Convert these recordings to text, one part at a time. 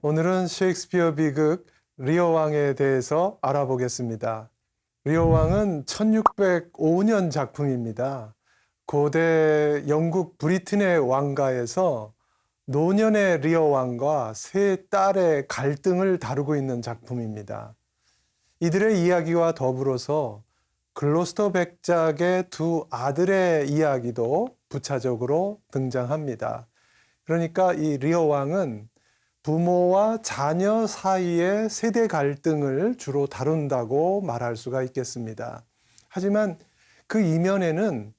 오늘은 셰익스피어 비극 리어 왕에 대해서 알아보겠습니다. 리어 왕은 1605년 작품입니다. 고대 영국 브리튼의 왕가에서 노년의 리어 왕과 세 딸의 갈등을 다루고 있는 작품입니다. 이들의 이야기와 더불어서 글로스터 백작의 두 아들의 이야기도 부차적으로 등장합니다. 그러니까 이 리어 왕은 부모와 자녀 사이의 세대 갈등을 주로 다룬다고 말할 수가 있겠습니다. 하지만 그 이면에는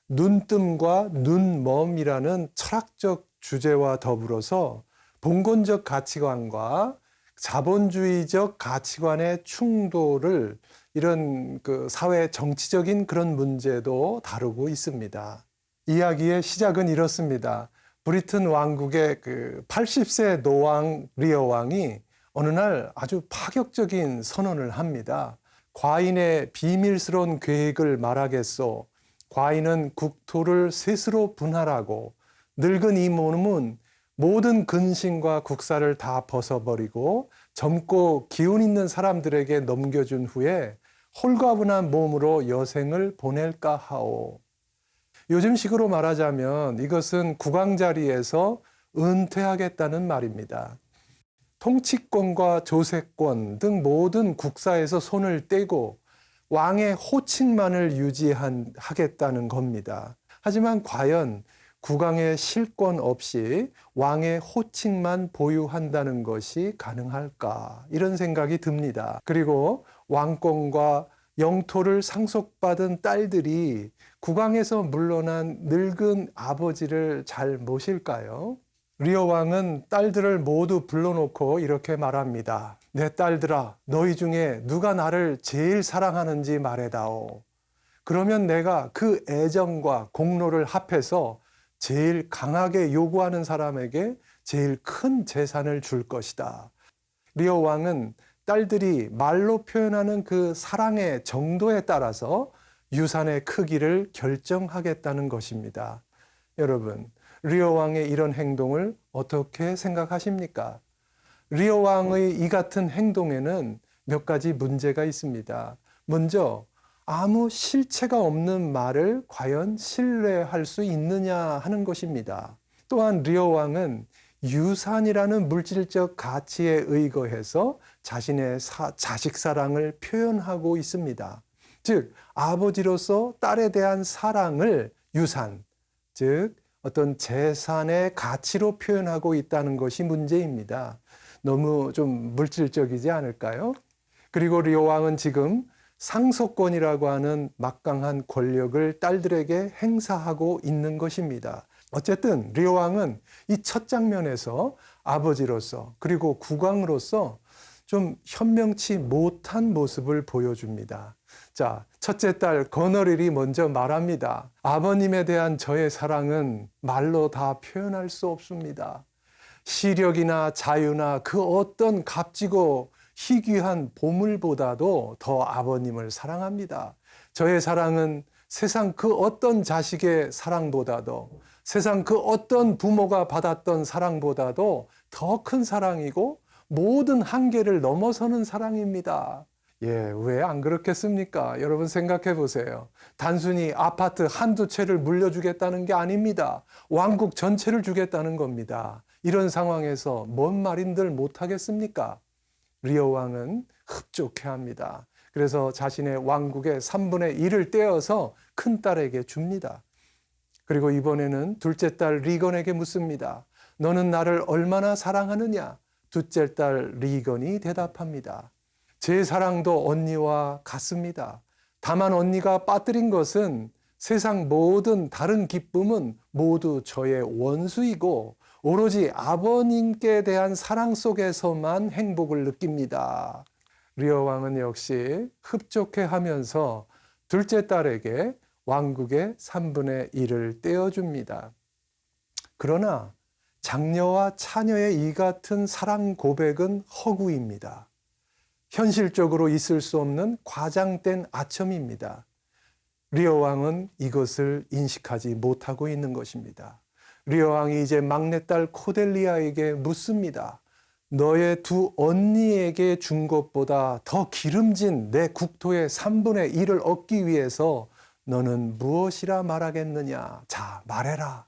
눈뜸과 눈멈이라는 철학적 주제와 더불어서 봉건적 가치관과 자본주의적 가치관의 충돌을 이런 사회 정치적인 그런 문제도 다루고 있습니다. 이야기의 시작은 이렇습니다. 브리튼 왕국의 80세 노왕 리어 왕이 어느 날 아주 파격적인 선언을 합니다. 과인의 비밀스러운 계획을 말하겠소. 과인은 국토를 셋으로 분할하고 늙은 이 몸은 모든 근신과 국사를 다 벗어버리고 젊고 기운 있는 사람들에게 넘겨준 후에 홀가분한 몸으로 여생을 보낼까 하오. 요즘식으로 말하자면 이것은 국왕 자리에서 은퇴하겠다는 말입니다. 통치권과 조세권 등 모든 국사에서 손을 떼고 왕의 호칭만을 유지하겠다는 겁니다. 하지만 과연 국왕의 실권 없이 왕의 호칭만 보유한다는 것이 가능할까? 이런 생각이 듭니다. 그리고 왕권과 영토를 상속받은 딸들이 국왕에서 물러난 늙은 아버지를 잘 모실까요? 리어 왕은 딸들을 모두 불러놓고 이렇게 말합니다. 내 딸들아, 너희 중에 누가 나를 제일 사랑하는지 말해다오. 그러면 내가 그 애정과 공로를 합해서 제일 강하게 요구하는 사람에게 제일 큰 재산을 줄 것이다. 리어 왕은 딸들이 말로 표현하는 그 사랑의 정도에 따라서 유산의 크기를 결정하겠다는 것입니다. 여러분, 리어 왕의 이런 행동을 어떻게 생각하십니까? 리어 왕의 이 같은 행동에는 몇 가지 문제가 있습니다. 먼저 아무 실체가 없는 말을 과연 신뢰할 수 있느냐 하는 것입니다. 또한 리어 왕은 유산이라는 물질적 가치에 의거해서 자신의 자식 사랑을 표현하고 있습니다. 즉 아버지로서 딸에 대한 사랑을 유산, 즉 어떤 재산의 가치로 표현하고 있다는 것이 문제입니다. 너무 좀 물질적이지 않을까요? 그리고 리어 왕은 지금 상속권이라고 하는 막강한 권력을 딸들에게 행사하고 있는 것입니다. 어쨌든 리어 왕은 이 첫 장면에서 아버지로서 그리고 국왕으로서 좀 현명치 못한 모습을 보여줍니다. 자, 첫째 딸 거너릴이 먼저 말합니다. 아버님에 대한 저의 사랑은 말로 다 표현할 수 없습니다. 시력이나 자유나 그 어떤 값지고 희귀한 보물보다도 더 아버님을 사랑합니다. 저의 사랑은 세상 그 어떤 자식의 사랑보다도 세상 그 어떤 부모가 받았던 사랑보다도 더 큰 사랑이고 모든 한계를 넘어서는 사랑입니다. 예, 왜 안 그렇겠습니까? 여러분 생각해 보세요. 단순히 아파트 한두 채를 물려주겠다는 게 아닙니다. 왕국 전체를 주겠다는 겁니다. 이런 상황에서 뭔 말인들 못하겠습니까? 리어 왕은 흡족해합니다. 그래서 자신의 왕국의 3분의 1을 떼어서 큰딸에게 줍니다. 그리고 이번에는 둘째 딸 리건에게 묻습니다. 너는 나를 얼마나 사랑하느냐? 둘째 딸 리건이 대답합니다. 제 사랑도 언니와 같습니다. 다만 언니가 빠뜨린 것은 세상 모든 다른 기쁨은 모두 저의 원수이고 오로지 아버님께 대한 사랑 속에서만 행복을 느낍니다. 리어 왕은 역시 흡족해하면서 둘째 딸에게 왕국의 3분의 1을 떼어줍니다. 그러나 장녀와 차녀의 이 같은 사랑 고백은 허구입니다. 현실적으로 있을 수 없는 과장된 아첨입니다. 리어 왕은 이것을 인식하지 못하고 있는 것입니다. 리어 왕이 이제 막내딸 코델리아에게 묻습니다. 너의 두 언니에게 준 것보다 더 기름진 내 국토의 3분의 1을 얻기 위해서 너는 무엇이라 말하겠느냐? 자, 말해라.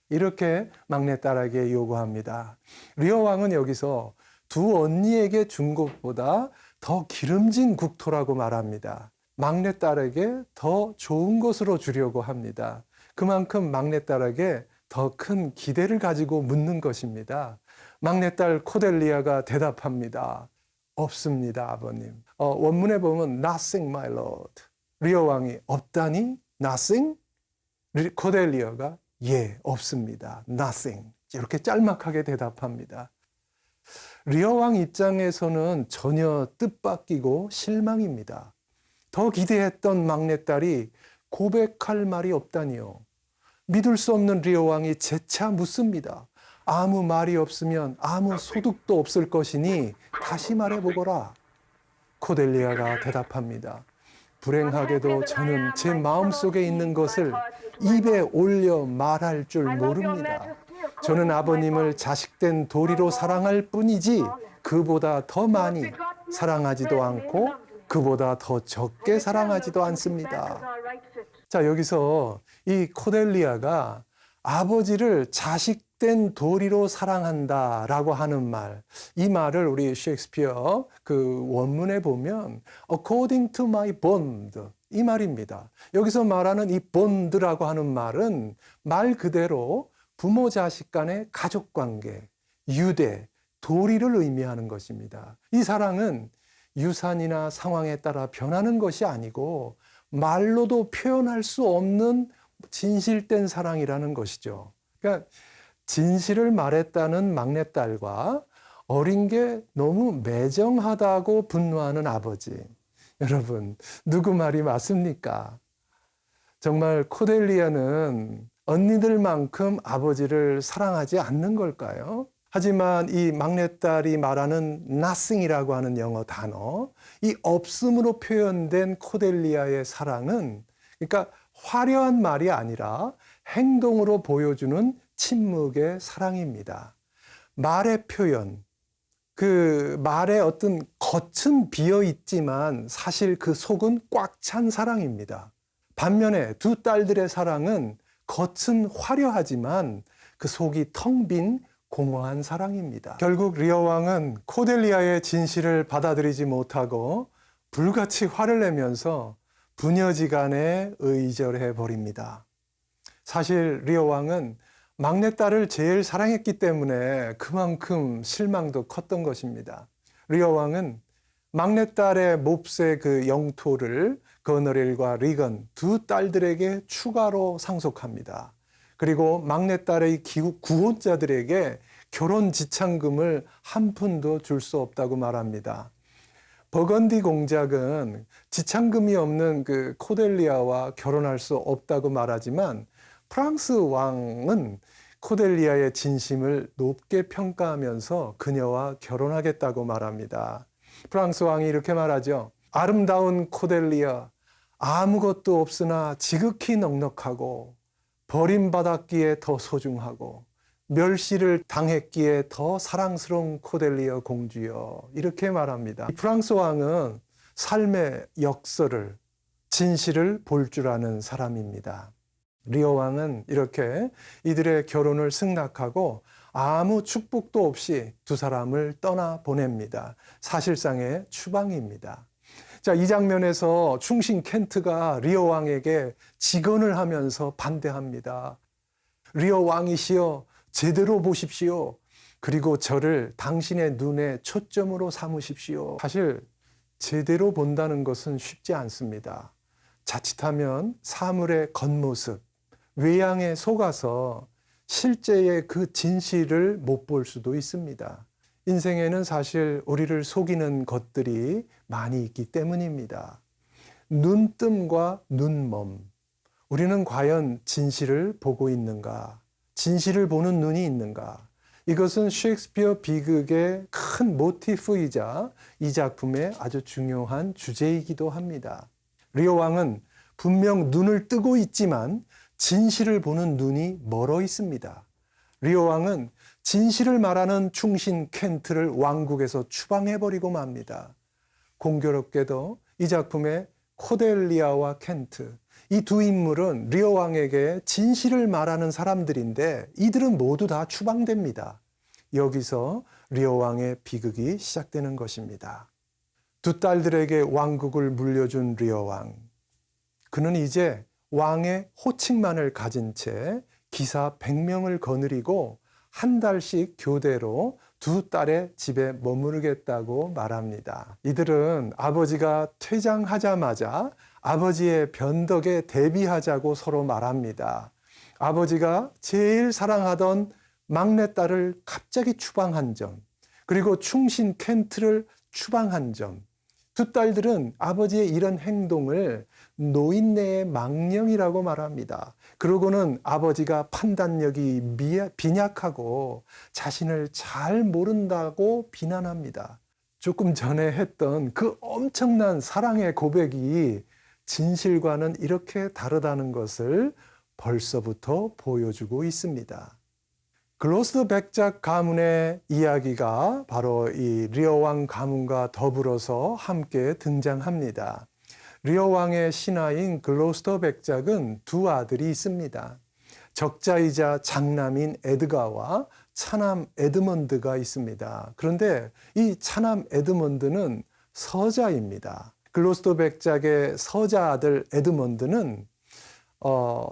이렇게 막내딸에게 요구합니다. 리어 왕은 여기서 두 언니에게 준 것보다 더 기름진 국토라고 말합니다. 막내딸에게 더 좋은 것으로 주려고 합니다. 그만큼 막내딸에게 더 큰 기대를 가지고 묻는 것입니다. 막내딸 코델리아가 대답합니다. 없습니다, 아버님. 원문에 보면 nothing, my lord. 리어 왕이 없다니? nothing? 코델리아가 예, 없습니다. nothing. 이렇게 짤막하게 대답합니다. 리어 왕 입장에서는 전혀 뜻밖이고 실망입니다. 더 기대했던 막내딸이 고백할 말이 없다니요. 믿을 수 없는 리어 왕이 재차 묻습니다. 아무 말이 없으면 아무 소득도 없을 것이니 다시 말해보거라. 코델리아가 대답합니다. 불행하게도 저는 제 마음속에 있는 것을 입에 올려 말할 줄 모릅니다. 저는 아버님을 자식된 도리로 사랑할 뿐이지 그보다 더 많이 사랑하지도 않고 그보다 더 적게 사랑하지도 않습니다. 자, 여기서 이 코델리아가 아버지를 자식된 도리로 사랑한다라고 하는 말, 이 말을 우리 셰익스피어 그 원문에 보면 according to my bond 이 말입니다. 여기서 말하는 이 bond라고 하는 말은 말 그대로 부모 자식 간의 가족 관계, 유대, 도리를 의미하는 것입니다. 이 사랑은 유산이나 상황에 따라 변하는 것이 아니고 말로도 표현할 수 없는 진실된 사랑이라는 것이죠. 그러니까 진실을 말했다는 막내딸과 어린 게 너무 매정하다고 분노하는 아버지. 여러분, 누구 말이 맞습니까? 정말 코델리아는 언니들만큼 아버지를 사랑하지 않는 걸까요? 하지만 이 막내딸이 말하는 nothing이라고 하는 영어 단어, 이 없음으로 표현된 코델리아의 사랑은 그러니까 화려한 말이 아니라 행동으로 보여주는 침묵의 사랑입니다. 말의 표현, 그 말의 어떤 겉은 비어 있지만 사실 그 속은 꽉 찬 사랑입니다. 반면에 두 딸들의 사랑은 겉은 화려하지만 그 속이 텅 빈 공허한 사랑입니다. 결국 리어 왕은 코델리아의 진실을 받아들이지 못하고 불같이 화를 내면서 부녀지간에 의절해 버립니다. 사실 리어 왕은 막내딸을 제일 사랑했기 때문에 그만큼 실망도 컸던 것입니다. 리어 왕은 막내딸의 몹새 그 영토를 거너렐과 리건 두 딸들에게 추가로 상속합니다. 그리고 막내딸의 구혼자들에게 결혼 지참금을 한 푼도 줄 수 없다고 말합니다. 버건디 공작은 지참금이 없는 그 코델리아와 결혼할 수 없다고 말하지만 프랑스 왕은 코델리아의 진심을 높게 평가하면서 그녀와 결혼하겠다고 말합니다. 프랑스 왕이 이렇게 말하죠. 아름다운 코델리아, 아무것도 없으나 지극히 넉넉하고 버림받았기에 더 소중하고 멸시를 당했기에 더 사랑스러운 코델리아 공주여, 이렇게 말합니다. 프랑스 왕은 삶의 역설을, 진실을 볼 줄 아는 사람입니다. 리어 왕은 이렇게 이들의 결혼을 승낙하고 아무 축복도 없이 두 사람을 떠나보냅니다. 사실상의 추방입니다. 자, 이 장면에서 충신 켄트가 리어 왕에게 직언을 하면서 반대합니다. 리어 왕이시여, 제대로 보십시오. 그리고 저를 당신의 눈에 초점으로 삼으십시오. 사실 제대로 본다는 것은 쉽지 않습니다. 자칫하면 사물의 겉모습, 외양에 속아서 실제의 그 진실을 못 볼 수도 있습니다. 인생에는 사실 우리를 속이는 것들이 많이 있기 때문입니다. 눈뜸과 눈멈. 우리는 과연 진실을 보고 있는가? 진실을 보는 눈이 있는가? 이것은 셰익스피어 비극의 큰 모티프이자 이 작품의 아주 중요한 주제이기도 합니다. 리어 왕은 분명 눈을 뜨고 있지만 진실을 보는 눈이 멀어 있습니다. 리어 왕은 진실을 말하는 충신 켄트를 왕국에서 추방해버리고 맙니다. 공교롭게도 이 작품의 코델리아와 켄트, 이 두 인물은 리오 왕에게 진실을 말하는 사람들인데 이들은 모두 다 추방됩니다. 여기서 리오 왕의 비극이 시작되는 것입니다. 두 딸들에게 왕국을 물려준 리오 왕. 그는 이제 왕의 호칭만을 가진 채 기사 100명을 거느리고 한 달씩 교대로 두 딸의 집에 머무르겠다고 말합니다. 이들은 아버지가 퇴장하자마자 아버지의 변덕에 대비하자고 서로 말합니다. 아버지가 제일 사랑하던 막내딸을 갑자기 추방한 점, 그리고 충신 켄트를 추방한 점, 두 딸들은 아버지의 이런 행동을 노인네의 망령이라고 말합니다. 그러고는 아버지가 판단력이 빈약하고 자신을 잘 모른다고 비난합니다. 조금 전에 했던 그 엄청난 사랑의 고백이 진실과는 이렇게 다르다는 것을 벌써부터 보여주고 있습니다. 글로스터 백작 가문의 이야기가 바로 이 리오 왕 가문과 더불어서 함께 등장합니다. 리오 왕의 신하인 글로스터 백작은 두 아들이 있습니다. 적자이자 장남인 에드가와 차남 에드먼드가 있습니다. 그런데 이 차남 에드먼드는 서자입니다. 글로스터 백작의 서자 아들 에드먼드는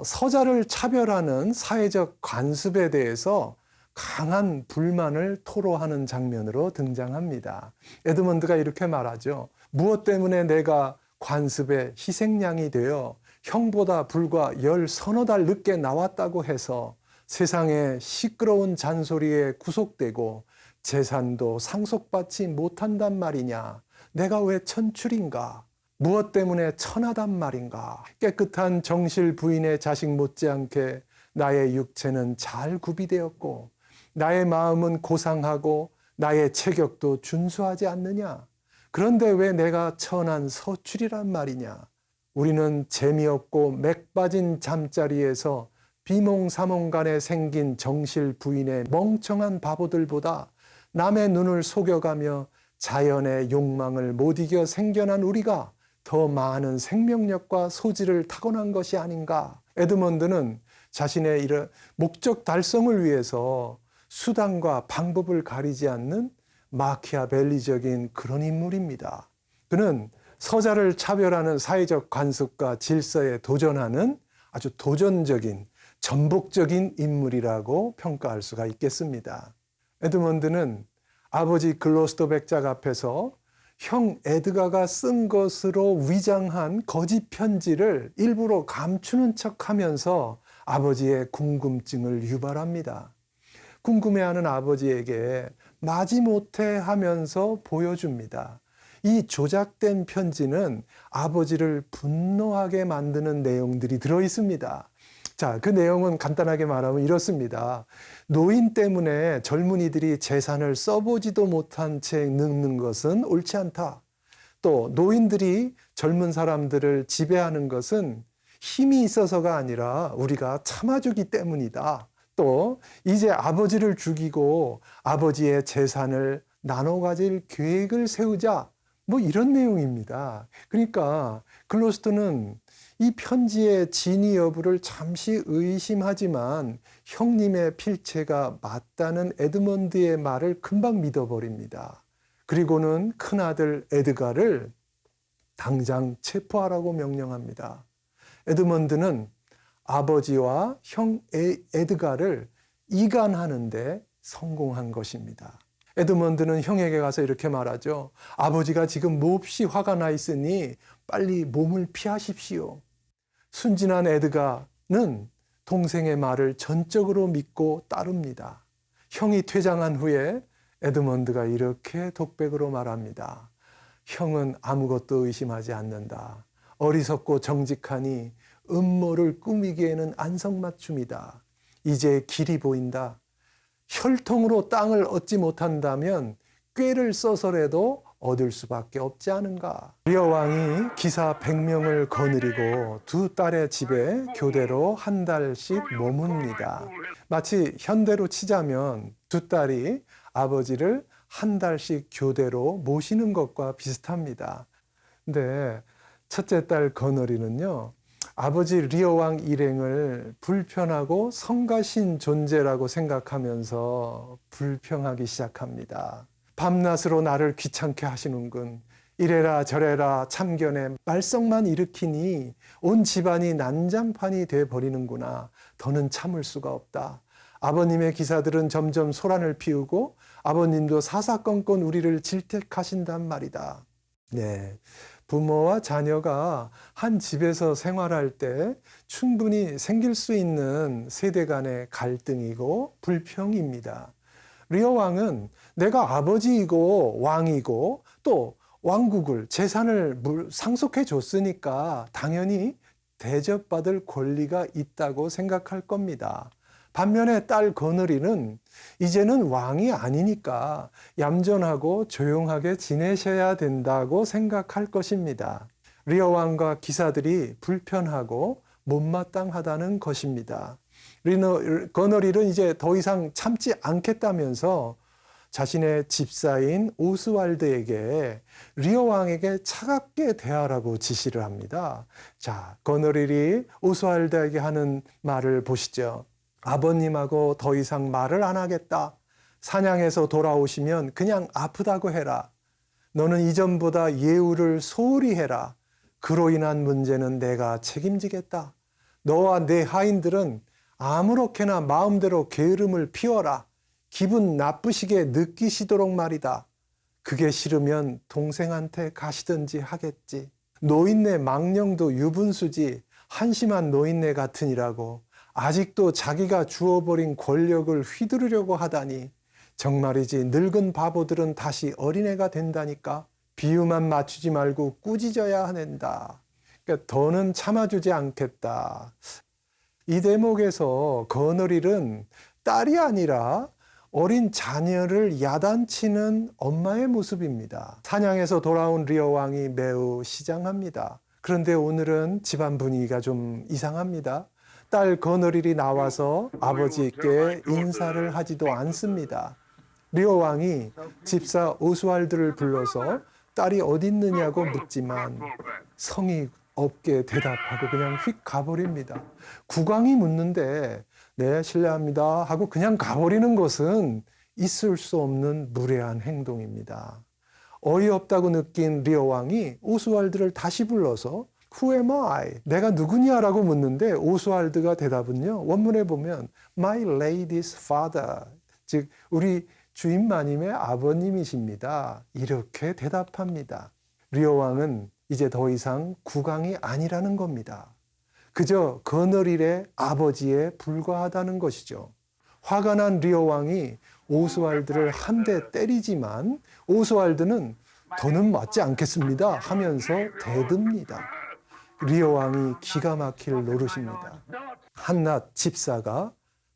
서자를 차별하는 사회적 관습에 대해서 강한 불만을 토로하는 장면으로 등장합니다. 에드먼드가 이렇게 말하죠. 무엇 때문에 내가 관습의 희생양이 되어 형보다 불과 10서너 달 늦게 나왔다고 해서 세상의 시끄러운 잔소리에 구속되고 재산도 상속받지 못한단 말이냐. 내가 왜 천출인가? 무엇 때문에 천하단 말인가? 깨끗한 정실 부인의 자식 못지않게 나의 육체는 잘 구비되었고 나의 마음은 고상하고 나의 체격도 준수하지 않느냐? 그런데 왜 내가 천한 서출이란 말이냐? 우리는 재미없고 맥 빠진 잠자리에서 비몽사몽간에 생긴 정실 부인의 멍청한 바보들보다 남의 눈을 속여가며 자연의 욕망을 못 이겨 생겨난 우리가 더 많은 생명력과 소질을 타고난 것이 아닌가. 에드먼드는 자신의 이런 목적 달성을 위해서 수단과 방법을 가리지 않는 마키아벨리적인 그런 인물입니다. 그는 서자를 차별하는 사회적 관습과 질서에 도전하는 아주 도전적인 전복적인 인물이라고 평가할 수가 있겠습니다. 에드먼드는 아버지 글로스터 백작 앞에서 형 에드가가 쓴 것으로 위장한 거짓 편지를 일부러 감추는 척하면서 아버지의 궁금증을 유발합니다. 궁금해하는 아버지에게 마지못해 하면서 보여줍니다. 이 조작된 편지는 아버지를 분노하게 만드는 내용들이 들어 있습니다. 자, 그 내용은 간단하게 말하면 이렇습니다. 노인 때문에 젊은이들이 재산을 써보지도 못한 채 늙는 것은 옳지 않다. 또 노인들이 젊은 사람들을 지배하는 것은 힘이 있어서가 아니라 우리가 참아주기 때문이다. 또 이제 아버지를 죽이고 아버지의 재산을 나눠 가질 계획을 세우자. 뭐 이런 내용입니다. 그러니까 글로스터는 이 편지의 진위 여부를 잠시 의심하지만 형님의 필체가 맞다는 에드먼드의 말을 금방 믿어버립니다. 그리고는 큰아들 에드가를 당장 체포하라고 명령합니다. 에드먼드는 아버지와 형 에드가를 이간하는 데 성공한 것입니다. 에드먼드는 형에게 가서 이렇게 말하죠. 아버지가 지금 몹시 화가 나 있으니 빨리 몸을 피하십시오. 순진한 에드가는 동생의 말을 전적으로 믿고 따릅니다. 형이 퇴장한 후에 에드먼드가 이렇게 독백으로 말합니다. 형은 아무것도 의심하지 않는다. 어리석고 정직하니 음모를 꾸미기에는 안성맞춤이다. 이제 길이 보인다. 혈통으로 땅을 얻지 못한다면 꾀를 써서라도 얻을 수밖에 없지 않은가. 리어 왕이 기사 100명을 거느리고 두 딸의 집에 교대로 한 달씩 머뭅니다. 마치 현대로 치자면 두 딸이 아버지를 한 달씩 교대로 모시는 것과 비슷합니다. 근데 첫째 딸 거너리는요, 아버지 리어 왕 일행을 불편하고 성가신 존재라고 생각하면서 불평하기 시작합니다. 밤낮으로 나를 귀찮게 하시는군. 이래라 저래라 참견에 말썽만 일으키니 온 집안이 난장판이 돼버리는구나. 더는 참을 수가 없다. 아버님의 기사들은 점점 소란을 피우고 아버님도 사사건건 우리를 질책하신단 말이다. 네, 부모와 자녀가 한 집에서 생활할 때 충분히 생길 수 있는 세대 간의 갈등이고 불평입니다. 리어 왕은 내가 아버지이고 왕이고 또 왕국을 재산을 상속해 줬으니까 당연히 대접받을 권리가 있다고 생각할 겁니다. 반면에 딸 거느리는 이제는 왕이 아니니까 얌전하고 조용하게 지내셔야 된다고 생각할 것입니다. 리어 왕과 기사들이 불편하고 못마땅하다는 것입니다. 거너리는 이제 더 이상 참지 않겠다면서 자신의 집사인 오스왈드에게 리어 왕에게 차갑게 대하라고 지시를 합니다. 자, 거너릴이 오스왈드에게 하는 말을 보시죠. 아버님하고 더 이상 말을 안 하겠다. 사냥해서 돌아오시면 그냥 아프다고 해라. 너는 이전보다 예우를 소홀히 해라. 그로 인한 문제는 내가 책임지겠다. 너와 내 하인들은 아무렇게나 마음대로 게으름을 피워라. 기분 나쁘시게 느끼시도록 말이다. 그게 싫으면 동생한테 가시든지 하겠지. 노인네 망령도 유분수지 한심한 노인네 같으니라고. 아직도 자기가 주어버린 권력을 휘두르려고 하다니. 정말이지 늙은 바보들은 다시 어린애가 된다니까. 비유만 맞추지 말고 꾸짖어야 한다. 그러니까 더는 참아주지 않겠다. 이 대목에서 거너릴은 딸이 아니라 어린 자녀를 야단치는 엄마의 모습입니다. 사냥에서 돌아온 리어 왕이 매우 시장합니다. 그런데 오늘은 집안 분위기가 좀 이상합니다. 딸 거너릴이 나와서 아버지께 인사를 하지도 않습니다. 리어 왕이 집사 오스왈드를 불러서 딸이 어디 있느냐고 묻지만 성의 없게 대답하고 그냥 휙 가버립니다. 국왕이 묻는데 네, 실례합니다 하고 그냥 가버리는 것은 있을 수 없는 무례한 행동입니다. 어이없다고 느낀 리어 왕이 오스왈드를 다시 불러서 Who am I? 내가 누구냐라고 묻는데 오스왈드가 대답은요. 원문에 보면 My lady's father. 즉 우리 주인 마님의 아버님이십니다. 이렇게 대답합니다. 리어 왕은 이제 더 이상 국왕이 아니라는 겁니다. 그저 거너릴의 아버지에 불과하다는 것이죠. 화가 난 리어 왕이 오스왈드를 한 대 때리지만 오스왈드는 더는 맞지 않겠습니다 하면서 대듭니다. 리어 왕이 기가 막힐 노릇입니다. 한낱 집사가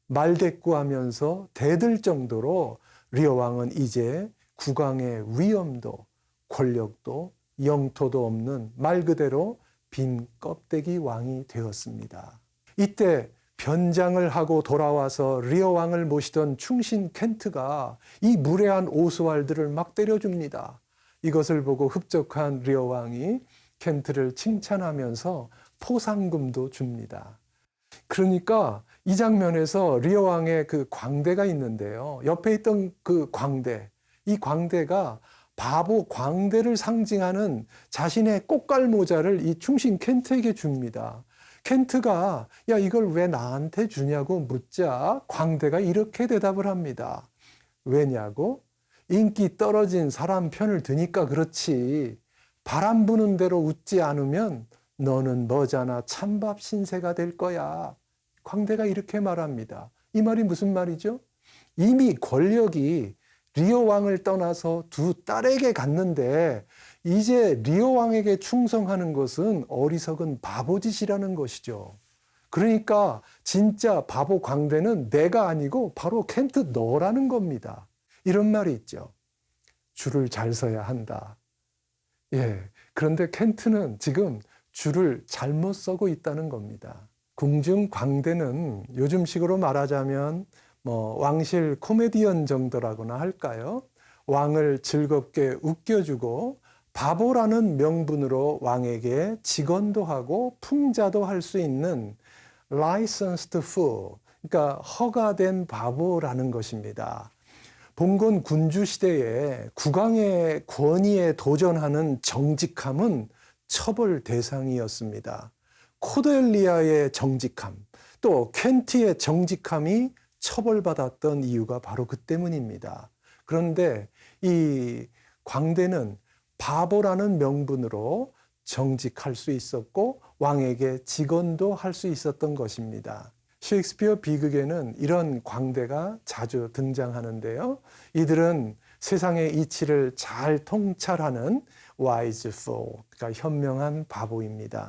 말대꾸하면서 대들 정도로 리어 왕은 이제 국왕의 위엄도 권력도 영토도 없는 말 그대로 빈 껍데기 왕이 되었습니다. 이때 변장을 하고 돌아와서 리어 왕을 모시던 충신 켄트가 이 무례한 오스왈드를 막 때려줍니다. 이것을 보고 흡족한 리어 왕이 켄트를 칭찬하면서 포상금도 줍니다. 그러니까 이 장면에서 리어 왕의 그 광대가 있는데요. 옆에 있던 그 광대, 이 광대가 바보 광대를 상징하는 자신의 꽃갈 모자를 이 충신 켄트에게 줍니다. 켄트가 야 이걸 왜 나한테 주냐고 묻자 광대가 이렇게 대답을 합니다. 왜냐고? 인기 떨어진 사람 편을 드니까 그렇지. 바람 부는 대로 웃지 않으면 너는 머자나 찬밥 신세가 될 거야. 광대가 이렇게 말합니다. 이 말이 무슨 말이죠? 이미 권력이 리어 왕을 떠나서 두 딸에게 갔는데 이제 리어 왕에게 충성하는 것은 어리석은 바보짓이라는 것이죠. 그러니까 진짜 바보 광대는 내가 아니고 바로 켄트 너라는 겁니다. 이런 말이 있죠. 줄을 잘 서야 한다. 예. 그런데 켄트는 지금 줄을 잘못 서고 있다는 겁니다. 궁중 광대는 요즘식으로 말하자면 왕실 코미디언 정도라고나 할까요? 왕을 즐겁게 웃겨주고 바보라는 명분으로 왕에게 직언도 하고 풍자도 할 수 있는 licensed fool, 그러니까 허가된 바보라는 것입니다. 봉건 군주 시대에 국왕의 권위에 도전하는 정직함은 처벌 대상이었습니다. 코델리아의 정직함, 또 켄트의 정직함이 처벌받았던 이유가 바로 그 때문입니다. 그런데 이 광대는 바보라는 명분으로 정직할 수 있었고 왕에게 직언도 할 수 있었던 것입니다. 셰익스피어 비극에는 이런 광대가 자주 등장하는데요. 이들은 세상의 이치를 잘 통찰하는 wise fool, 그러니까 현명한 바보입니다.